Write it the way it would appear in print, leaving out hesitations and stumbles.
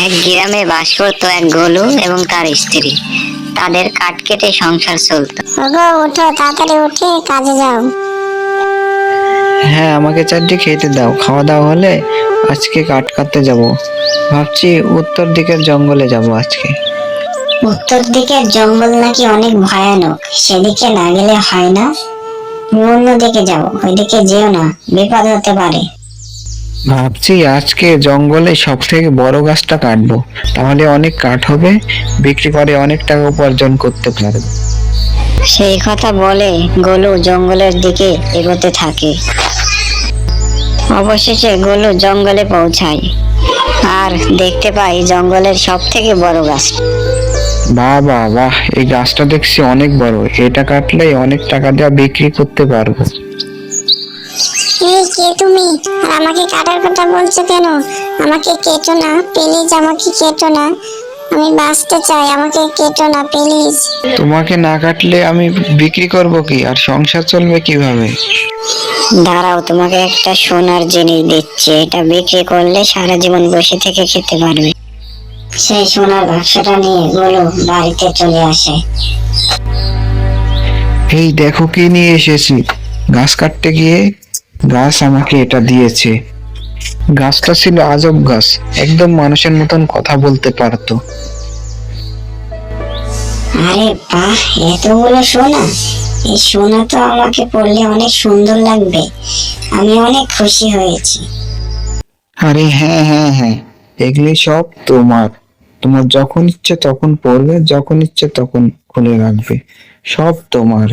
এক গ্রামে বাস করতো এক গোলু এবং তার স্ত্রী। তাদের কাঠ কেটে সংসার চলতো। ওগো উঠো, তাড়াতাড়ি উঠে কাজে যাও। হ্যাঁ, আমাকে চারটে খেতে দাও। খাওয়া দাওয়া হলে আজকে কাঠ কাটতে যাব। ভাবছি উত্তর দিকের জঙ্গলে যাব আজকে। উত্তর দিকের জঙ্গল নাকি অনেক ভয়ানক, সেদিকে না গেলে হয় না। তুমি অন্যদিকে যাও, ওইদিকে যেও না, বিপদ হতে পারে। ভাবছি আজকে জঙ্গলে সব থেকে বড় গাছটা কাটবো, তাহলে অনেক কাঠ হবে, বিক্রি করে অনেক টাকা উপার্জন করতে পারবো। সেই কথা বলে গোলু জঙ্গলের দিকে এগোতে থাকে। অবশেষে গোলু জঙ্গলে পৌঁছায় আর দেখতে পায় জঙ্গলের সব থেকে বড় গাছ। বাহ বাহ বাহ, এই গাছটা দেখছি অনেক বড়। এটা কাটলে অনেক টাকা দিয়ে বিক্রি করতে পারবো। এই কে তুমি? আর আমাকে কাটার কথা বলছো কেন? আমাকে কেটো না প্লিজ, আমাকে কেটো না। আমি বাঁচতে চাই, আমাকে কেটো না প্লিজ। তোমাকে না কাটলে আমি বিক্রি করব কি, আর সংসার চলবে কিভাবে? দাঁড়াও, তোমাকে একটা সোনার জিনিস দিচ্ছি, এটা বিক্রি করলে সারা জীবন বসে থেকে খেতে পারবে। সেই সোনার বাক্সটা নিয়ে গোলু বাড়িতে চলে আসে। এই দেখো কি নিয়ে এসেছি। গাছ কাটতে গিয়ে গাছ আমাকে এটা দিয়েছে। গাছটা ছিল আজব গাছ, একদম মানুষের মতন কথা বলতে পারতো। আরে বাহ, এতগুলো সোনা! এই সোনা তো আমাকে পড়লে অনেক সুন্দর লাগবে। আমি অনেক খুশি হয়েছি। আরে হ্যাঁ হ্যাঁ হ্যাঁ, এগুলি সব তোমার। তোমার যখন ইচ্ছে তখন পড়বে, যখন ইচ্ছে তখন খুলে রাখবে। সব তোমার।